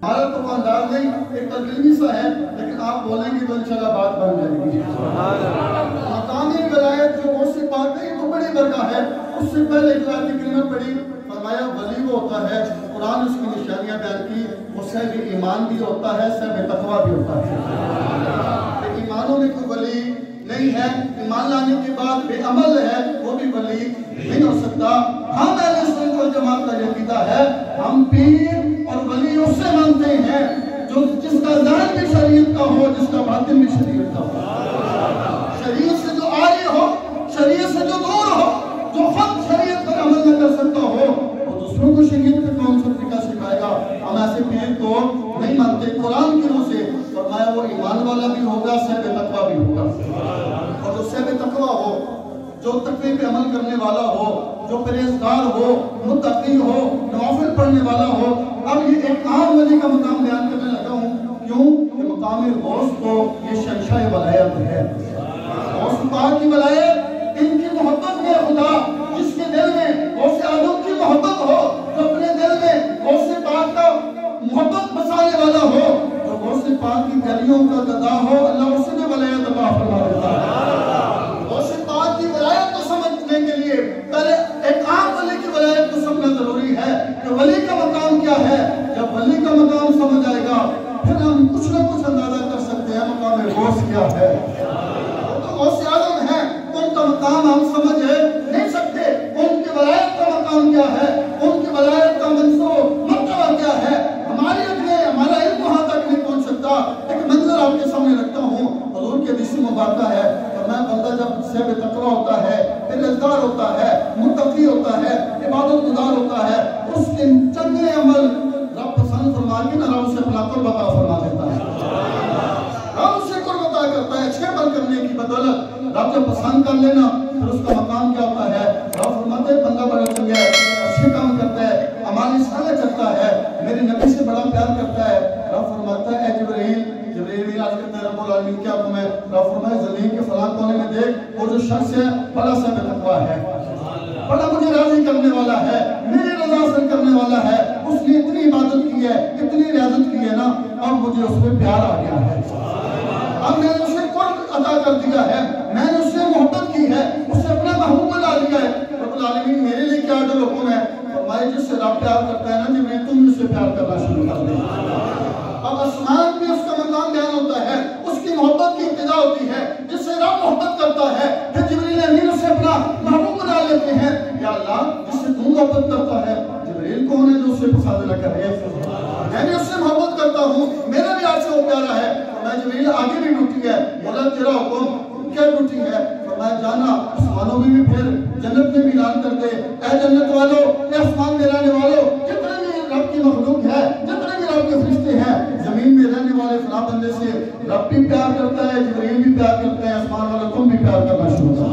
ہمارا تو وہ انداز نہیں، ایک ترجمی سا ہے، لیکن آپ بولیں گے تو انشاءاللہ بات بن جائے گی۔ مقامی ولایت جو غوث پاک ہے، یہ تو بڑی برگاہ ہے۔ اس سے پہلے ایک آیت کریمہ پڑھی، فرمایا ولی وہ ہوتا ہے، قرآن اس کی نشانیاں بیان کی، وہ صاحب ایمان بھی ہوتا ہے، صاحب تقویٰ بھی ہوتا ہے۔ ایمانوں میں کوئی ولی نہیں ہے، ایمان لانے کے بعد بے عمل ہے، وہ بھی ولی نہیں ہو سکتا۔ ہم اہل سنت والجماعت کا عقیدہ ہے، ہم پیر اور ولی اس سے مانتے ہیں جو جس کا ظاہر بھی شریعت کا ہو، جس کا باطن بھی شریعت کا ہو، شریعت سے جو آگے ہو، شریعت سے جو دور ہو، جو خود شریعت پر عمل نہ کر سکتا ہو، وہ دوسروں کو شریعت پر کون سا طریقہ سکھائے گا؟ ہم ایسے پیر کو نہیں مانتے۔ قرآن کی روح سے فرمایا وہ ایمان والا بھی ہوگا، صاحب تقویٰ بھی ہوگا، اور جو صاحب تقویٰ ہو، جو تقوی پہ عمل کرنے والا ہو، جو پرہیزگار ہو، متقی ہو، نوافل پڑھنے والا ہو۔ اب یہ ایک عام ولی کا مقام بیان کرنے لگا ہوں، کیوں کہ مقام غوث کو یہ شنشاہ ولایت ہے۔ غوث پاک کی ولایت، ان کی محبت میں خدا، جس کے دل میں غوث اعظم کی محبت ہو، جو اپنے دل میں غوث پاک کا محبت بسانے والا ہو، جو غوث پاک کی گلیوں کا گدا ہو، اللہ اسے میں ولایت عطا فرما دیتا ہے۔ غوث پاک کی ولایت کو سمجھنے کے لیے پہلے ایک عام ولی کی ولایت کو سمجھنا ضروری ہے کہ ولی کا مقام کیا ہے۔ جب ولی کا مقام سمجھ آئے گا، پھر ہم کچھ نہ کچھ اندازہ کر سکتے ہیں مقام غوث کیا ہے۔ وہ تو غوث اعظم ہے، ان کا مقام ہم سمجھ نہیں سکتے، ان کی ولایت کا مقام کیا ہے، ان کی ولایت کا منصب مرتبہ کیا ہے، ہماری ہمارا علم وہاں تک نہیں پہنچ سکتا۔ ایک منظر آپ کے سامنے رکھتا ہوں، حضور کی حدیث مبارکہ ہے، فرمایا بندہ جب صاحب تقویٰ ہوتا ہے، پرہیزگار ہوتا ہے، متقی ہوتا ہے، عبادت گزار ہوتا ہے، اس کے چنگے عمل رب پسند فرما کے نہ رب اسے اپنا قرب عطا فرما دیتا ہے۔ رب اسے قرب عطا کرتا ہے، اچھے عمل کرنے کی بدولت رب جب پسند کر لینا، پھر اس کا مقام کیا ہوتا ہے؟ رب فرماتے ہیں بندہ بڑا چنگا ہے، اچھے کام کرتا ہے، اعمال صالح کرتا ہے، میرے نبی سے بڑا پیار کرتا ہے۔ رب فرماتا ہے اے جبرائیل بھی آج کرتا ہے رب العالمین کیا تمہیں؟ رب فرمائے زمین کے فلاں کونے میں دیکھ، وہ جو شخص ہے بڑا صاحب تقویٰ ہے، بڑا مجھے راضی کرنے والا ہے، میری رضا حاصل کرنے والا ہے، اس نے اتنی عبادت کی ہے، اتنی ریاضت کی ہے نا، اب مجھے اس میں پیار آ گیا ہے، اب میں نے اسے قرب عطا کر دیا ہے، میں نے اس سے محبت کی ہے، اسے اپنا محبوب بنا لیا ہے۔ رب العالمین میرے لیے کیا جو حکم ہے؟ فرمائے جس سے رب پیار کرتا ہے نا جبرائیل تم اس سے پیار کرنا شروع کر دیں۔ اب آسمان میں اس کا مقام بیان ہوتا ہے، اس کی محبت کی ابتدا ہوتی ہے، جس سے رب محبت کرتا ہے، پھر جبرائیل امین اسے اپنا محبوب بنا لیتے ہیں۔ یا اللہ جس سے تو محبت کرتا ہے، جبرائیل کون ہے جو اسے پسند نہ کرے؟ میں بھی اس سے محبت کرتا ہوں، میرا بھی آپ سے وہ پیارا ہے۔ فرمایا جبرائیل آگے بھی ڈوٹی ہے، مولا تیرا حکم کیا ڈوٹی ہے؟ فرمایا جانا آسمانوں میں بھی پھر جنت میں بھی اعلان کر دے، اے جنت والو، اے آسمان میں رہنے والو، جتنے بھی رب کی مخلوق ہے، جتنے بھی رب کے فرشتے ہیں، زمین میں رہنے والے فلاں بندے سے رب بھی پیار کرتا ہے، جبرائیل بھی پیار کرتے ہیں، آسمان والے تم بھی پیار کرنا شروع کر دو۔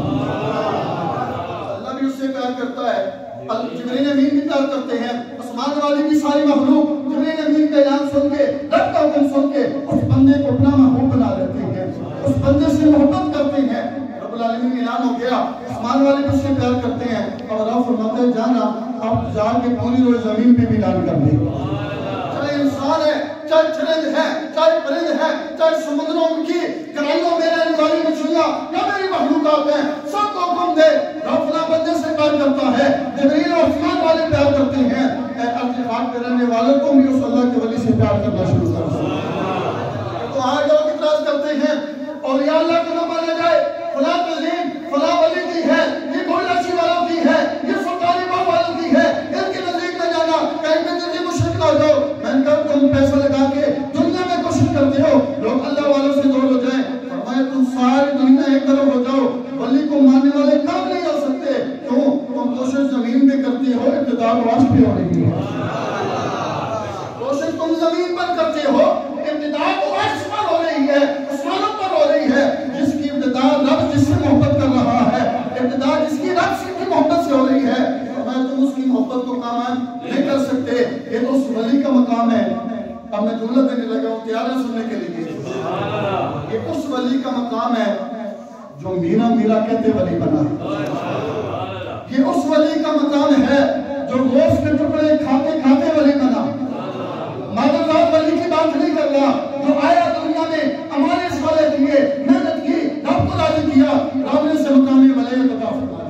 اللہ بھی اس سے پیار کرتا ہے، جبرائیل امین بھی پیار کرتے ہیں، آسمان والی بھی ساری مخلوق جبرائیل امین کا اعلان سن کے، رب کا حکم سن کے اس بندے کو اپنا محبوب بنا لیتے ہیں، اس بندے سے محبت کرتے ہیں۔ رب العالمین اعلان ہو گیا، آسمان والے بھی اس سے پیار کرتے ہیں، اور رب فرماتے ہیں جانا اب جا کے پوری روئے زمین پہ بھی اعلان کر دے۔ چاہے انسان ہے، چاہے چرند ہے، چاہے پرند ہے، چاہے سمندروں کی گہرائیوں میں رہنے والی مچھلیاں یا میری مخلوقات ہیں، سب کو حکم دے، رب فلاں بندے سے پیار کرتا ہے، جبرائیل اور آسمان والے پیار کرتے ہیں، اے ارض خاک پہ رہنے والوں کو بھی اس اللہ کے ولی سے پیار کرنا شروع کر دو۔ تو آج لوگ اعتراض کرتے ہیں اولیاء اللہ کو نہ مانا جائے، فلاں تنظیم فلاں ولی کی ہے، یہ بہت اچھی والوں کی ہے، یہ سرکاری بہت والوں کی ہے، ان کے نزدیک نہ جانا، کہیں میں تجھے مشرک نہ ہو جاؤ۔ میں نے کہا تم پیسہ لگا کے دنیا میں کوشش کرتے ہو لوگ اللہ والوں سے دور ہو جائیں، فرمایا تم ساری دنیا ایک طرف ہو جاؤ، ولی کو ماننے والے کام نہیں ہو سکتے، کیوں؟ تم کوشش زمین میں کرتے ہو، ابتدا عرش پہ ہو رہی ہے، کوشش تم زمین پر کرتے ہو، ابتدا عرش پر ہو رہی ہے، آسمانوں پر ہو رہی ہے، جس کی ابتدا رب جس سے محبت کر رہا ہے، ابتدا جس کی رب سے کی محبت سے ہو رہی ہے، فرمایا تم اس کی محبت کو کام نہیں کر سکتے، یہ تو اس ولی کا مقام ہے۔ اب میں جملہ دینے لگا ہوں، تیار ہے سننے کے لیے؟ یہ اس ولی کا مقام ہے جو میرا میرا کہتے ولی بنا، یہ اس ولی کا مقام ہے جو گوشت کے ٹکڑے کھاتے کھاتے ولی بنا، مادر ذات ولی بات نہیں کر رہا، جو آیا دنیا میں ہمارے سوالے دیے، محنت کی، رب کو راضی کیا، رب نے سے مقام ولیت عطا فرمایا۔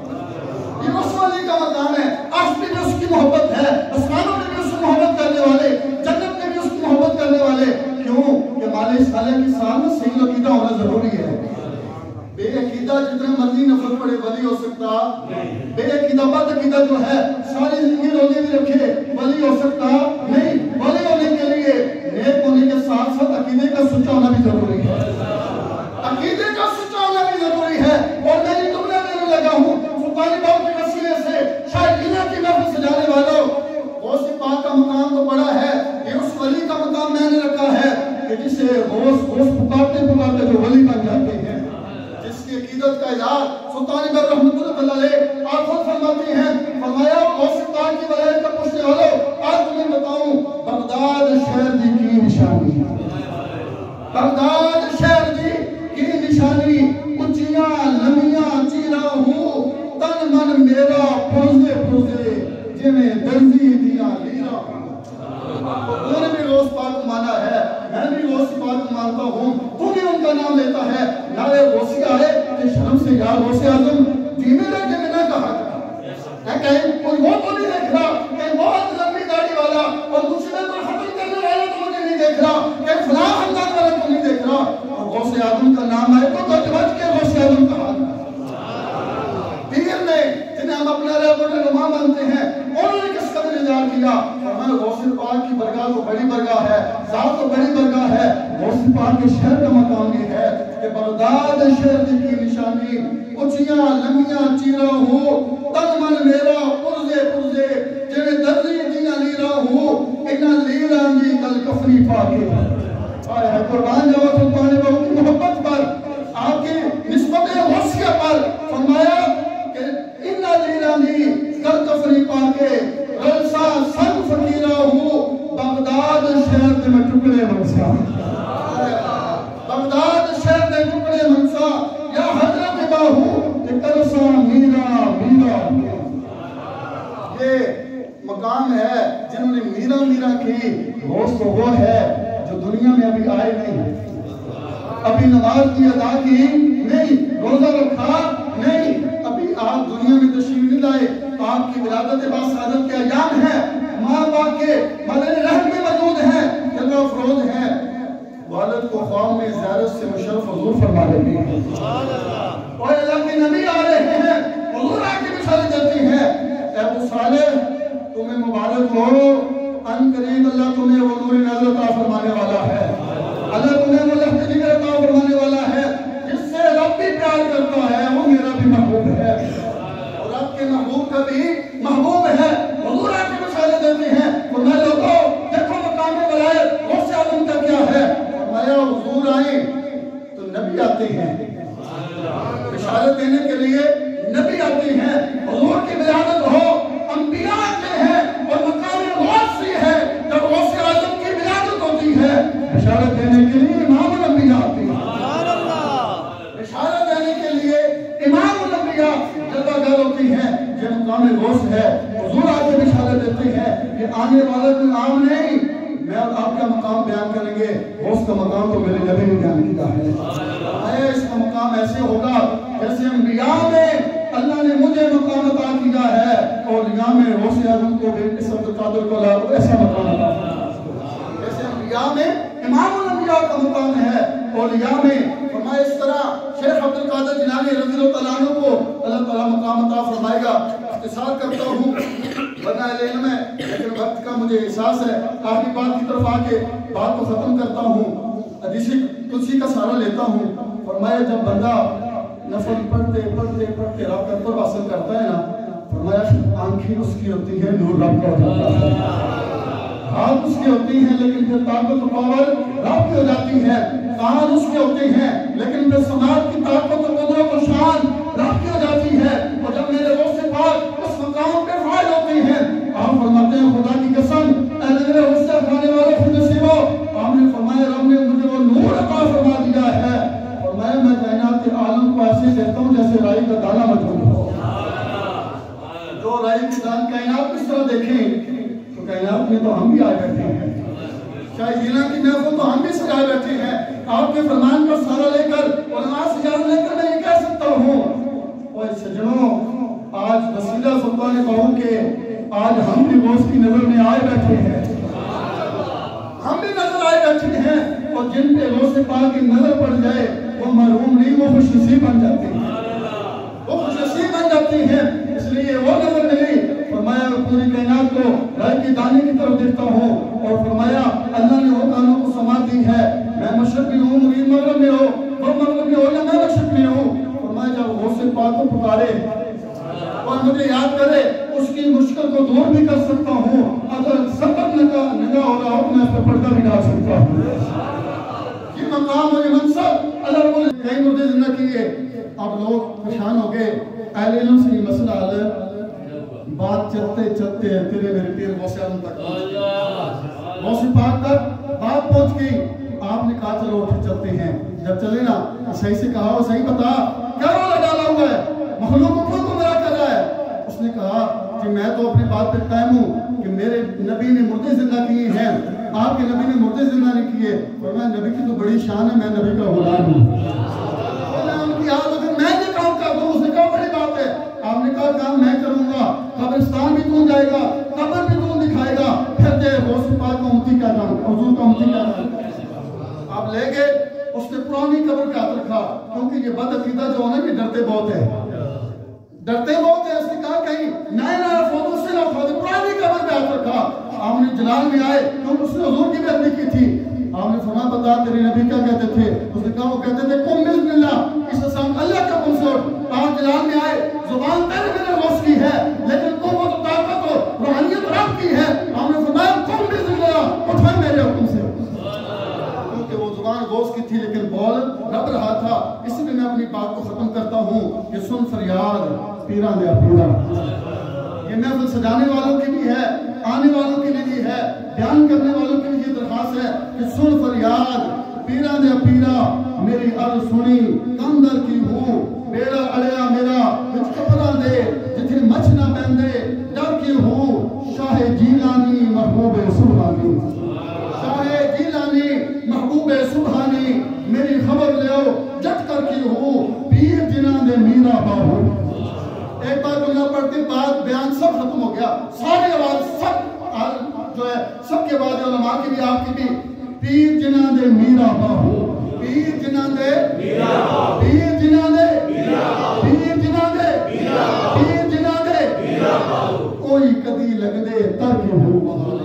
یہ اس ولی کا مقام ہے، عرش میں بھی اس کی محبت ہے، آسمانوں میں بھی اس کی محبت کرنے والے، جنت میں بھی اس کی محبت کرنے والے۔ کیوں کہ مالے صالح کے ساتھ صحیح عقیدہ ہونا ضروری ہے۔ بے عقیدہ جتنا مرضی نفرت پڑے ولی ہو سکتا، بے عقیدہ بد عقیدہ جو ہے ساری زندگی روزے بھی رکھے ولی ہو سکتا نہیں۔ ولی ہونے کے لیے نیک ہونے کے ساتھ ساتھ عقیدے کا سچا ہونا بھی ضروری ہے، عقیدے کا سچا ہونا بھی ضروری ہے۔ اور میں یہ تمہیں دینے لگا ہوں سلطان باؤ کے وسیلے سے شاہدینہ کی محفل سجانے والوں، غوث پاک کا مقام تو بڑا ہے، یہ اس ولی کا مقام میں نے رکھا ہے کہ جسے غوث پکارتے پکارتے جو ولی بن جاتے ہیں، جس کی عقیدت کا اظہار سلطان باؤ رحمۃ اللہ علیہ آپ خود فرماتے ہیں، فرمایا غوث پاک کی ولایت کا پوچھنے والوں آج تمہیں بتاؤں بغداد شہر دی کی نشانی، بغداد شہر دی کی نشانی، اچیاں لمیاں چیرا ہوں تن من میرا پوزے پوزے جنہیں درزی دیا لیرا ہوں۔ انہوں نے بھی غوث پاک کو مانا ہے، میں بھی غوث پاک کو مانتا ہوں، تو بھی ان کا نام لیتا ہے۔ نعرے غوثی آئے کہ شرم سے یا غوث اعظم جیمے لے کے نہ کہا ہے، کہیں کوئی وہ تو نہیں دیکھ رہا کہ بہت لمبی داڑھی والا اور مصیبت پر ختم کرنے والا تو مجھے نہیں دیکھ رہا، کہ فلاں خاندان والا تو نہیں دیکھ رہا۔ اور غوث اعظم کا نام آئے تو گج بج کے غوث اعظم کہا۔ پیر نے جنہیں ہم اپنا رہنما مانتے ہیں انہوں نے کس قدر اظہار کیا، فرمایا غوث پاک کی برگاہ تو بڑی برگاہ ہے، ذات تو بڑی برگاہ ہے، غوث پاک کے شہر کا مقام یہ ہے کہ بغداد شہر کی نشانی، اچیاں لمیاں چیرا ہوں تن من میرا پرزے پرزے جنہیں درزی دیاں لیرا ہوں انہاں لیراں دی کل کفری پاکے۔ آئے قربان جاؤ سلطان باؤ کی محبت پر، آپ کی نسبت غوثیہ پر، فرمایا کہ انہاں لیراں دی کل کفری پاکے رلسا سن فقیرہ ہوں بغداد شہر دے میں ٹکڑے منسا، بغداد شہر دے ٹکڑے منسا یا حضرت باہو کہ کرسا میرا میرا۔ یہ مقام ہے جنہوں نے میرا میرا کی۔ غوث تو وہ ہے جو دنیا میں ابھی آئے نہیں، ابھی نماز کی ادا کی نہیں، روزہ رکھا نہیں، ابھی آپ دنیا میں تشریف نہیں لائے، آپ کی ولادت باسعادت کے ایام ہیں، ماں باپ کے بدن رحم میں موجود ہیں، جلوہ افروز ہیں، والد کو خواب میں زیارت سے مشرف حضور فرما دیتے ہیں، اور اللہ کے نبی آ رہے ہیں، حضور آ کے بشارت دیتی ہیں، اے ابو صالح تمہیں مبارک ہو، ان قریب اللہ تمہیں وہ نور نظر عطا فرمانے والا ہے، اللہ تمہیں وہ لفظ ذکر عطا فرمانے والا ہے، جس سے رب بھی پیار کرتا ہے وہ میرا بھی محبوب ہے، اور رب کے محبوب کا بھی محبوب ہے۔ حضور آ کے بشارت دیتے ہیں، فرمایا لوگوں دیکھو مقام ولایت غوث اعظم کا کیا ہے، فرمایا حضور آئیں تو نبی آتے ہیں، بشارت دینے کے لیے نبی آتے ہیں، حضور کی ولادت ہو انبیاء آتے ہیں، اور مقام غوث بھی ہے جب غوث اعظم کی ولادت ہوتی ہے، بشارت دینے کے لیے امام الانبیاء آتے ہیں، بشارت دینے کے لیے امام الانبیاء جلوہ گر ہوتی ہیں، یہ مقام غوث ہے۔ حضور آ کے بشارت دیتے ہیں کہ آنے والا کوئی عام نہیں، میں آپ کا مقام بیان کریں گے، غوث کا مقام تو میرے نبی نے بیان کیا ہے، اس کا مقام ایسے ہوگا جیسے انبیاء میں اللہ نے مجھے مقام عطا کیا ہے، اور اولیاء میں غوث اعظم کو بھی اس عبد القادر کو ایسا مقام عطا کیا، جیسے انبیاء میں امام الانبیاء کا مقام ہے، اولیاء میں فرمایا اس طرح شیخ عبد القادر جیلانی رضی اللہ عنہ کو اللہ تعالیٰ مقام عطا فرمائے گا۔ اختصار کرتا ہوں ورنہ علم ہے، لیکن وقت کا مجھے احساس ہے، آخری بات کی طرف آ کے بات کو ختم کرتا ہوں، حدیث قدسی کا سہارا لیتا ہوں۔ فرمایا جب بندہ نفل پڑھتے پڑھتے پڑھتے رب کا قرب حاصل کرتا ہے نا، فرمایا آنکھیں اس کی ہوتی ہیں نور رب کا ہو جاتا ہے، ہاتھ اس کے ہوتی ہیں لیکن پھر طاقت و پاور رب کی ہو جاتی ہے، کان اس کے ہوتے ہیں لیکن پھر سماعت کی طاقت و قدرت و شان رب کی ہو جاتی ہے، اور جب میرے غوث پاک اس مقام پہ فائل ہوتے ہیں، آپ فرماتے ہیں خدا کی قسم اے میرے غصہ کھانے والے خود نصیبو، آپ نے فرمایا رب نے مجھے وہ نور عطا فرما دیا ہے، فرمایا میں کائنات کے عالم کو ایسے دیتا ہوں جیسے رائی کا دانہ موجود ہو، جو رائی کی دان کائنات کس طرح دیکھیں تو کائنات میں تو ہم بھی آ کرتے ہیں، چاہے جینا کی محفل تو ہم بھی سجائے بیٹھے ہیں، آپ کے فرمان کا سہارا لے کر اور نماز اجازت لے کر میں یہ کہہ سکتا ہوں اوہ سجنوں، آج وسیلہ سلطان بہو کے آج ہم بھی غوث کی نظر میں آئے بیٹھے ہیں، ہم بھی نظر آئے بیٹھے ہیں، اور جن پہ غوث پاک کی نظر پڑ جائے وہ محروم نہیں، وہ خوش نصیب بن جاتے ہیں، وہ خوش نصیب بن جاتے ہیں۔ اس لیے وہ نظر ملی، فرمایا پوری کائنات کو رائے کی دانے کی طرف دیکھتا ہوں، اور فرمایا اللہ نے وہ کانوں کو سماعت دی ہے، میں مشرق میں ہوں مرید مغرب میں ہو، وہ مغرب میں ہو یا میں مشرق میں ہوں، فرمایا جب غوث پاک کو پکارے اور مجھے یاد کرے اس کی مشکل کو دور بھی کر سکتا ہوں، اگر سبق نگاہ ہو رہا ہو میں اس پر پردہ بھی ڈال سکتا ہوں۔ یہ مقام اور یہ منصب اللہ رب العالمین کئی مردے زندہ کیے۔ اب لوگ پریشان ہو گئے، اہل علم سے یہ مسئلہ حل ہے، بات چلتے چلتے تیرے میرے پیر غوث اعظم تک غوث پاک تک بات پہنچ گئی۔ آپ نے کہا چلو اٹھ چلتے ہیں، جب چلے نا صحیح سے کہا وہ صحیح بتا کیا رولا ڈالا ہوا ہے، مخلوق کو کیوں گمراہ کر رہا ہے؟ اس نے کہا کہ میں تو اپنی بات پہ قائم ہوں کہ میرے نبی نے مردے زندہ کیے ہیں، آپ کے نبی نے مردے زندہ نہیں کیے، اور میں نبی کی تو بڑی شان ہے، میں نبی کا غلام ہوں۔ میں یہ کام کر دوں، اس نے کہا بڑی بات ہے، آپ نے کہا کام میں کروں گا، قبرستان بھی تو جائے گا، قبر بھی تو دکھائے گا، پھر دے غوث پاک کا امتی کیا نام، حضور کا امتی کیا نام۔ آپ لے گئے، اس نے پرانی قبر کا ہاتھ رکھا، کیونکہ یہ بد عقیدہ جو ہونا بھی ڈرتے بہت ہے، ڈرتے بہت ہے، اس نے کہا کہیں نئے نئے فوٹو سے نہ کھودے، پرانی قبر پہ ہاتھ رکھا۔ آپ نے جلال میں آئے کیونکہ اس نے حضور کی بیعت کی تھی، آپ نے فرمایا بتا تیرے نبی کیا کہتے تھے؟ اس نے کہا وہ کہتے تھے قم بسم اللہ، اس اسلام اللہ کا قم سے اٹھ۔ آپ جلال میں آئے، زبان تیرے میرے غوث کی ہے لیکن قوت و طاقت و روحانیت رب کی ہے، آپ نے فرمایا قم بسم اللہ، اٹھائے میرے حکم سے، کیونکہ وہ زبان غوث کی تھی لیکن بول رب رہا تھا۔ اس لیے میں اپنی بات کو ختم کرتا ہوں کہ سن فریاد پیران دیا پیران، یہ محفل سجانے والوں کے لیے ہے، آنے والوں کے لیے بھی ہے، بیان کرنے والوں کے لیے درخواست ہے کہ سن فریاد پیران دیا پیرا، میری عرض سنی کم در کی ہوں، بیڑا اڑیا میرا کچھ کپڑا دے جتھے مچھ نہ بندے، ڈر کی ہوں شاہ جیلانی محبوب سبحانی، شاہ جیلانی محبوب سبحانی، میری خبر لیو جٹ کر کی ہوں پیر جنان دے میرا باہو۔ ایک بار جملہ پڑھتے بعد بیان سب ختم ہو گیا، سارے آواز سب جو ہے سب کے بعد علماء کی بھی آپ کی بھی، پیر جنان دے میرا باہو، پیر جنان دے میرا باہو، پیر جنان دے میرا باہو، پیر جنان دے میرا باہو، پیر جنان دے میرا باہو، کوئی کدی لگ دے تر کیوں ہو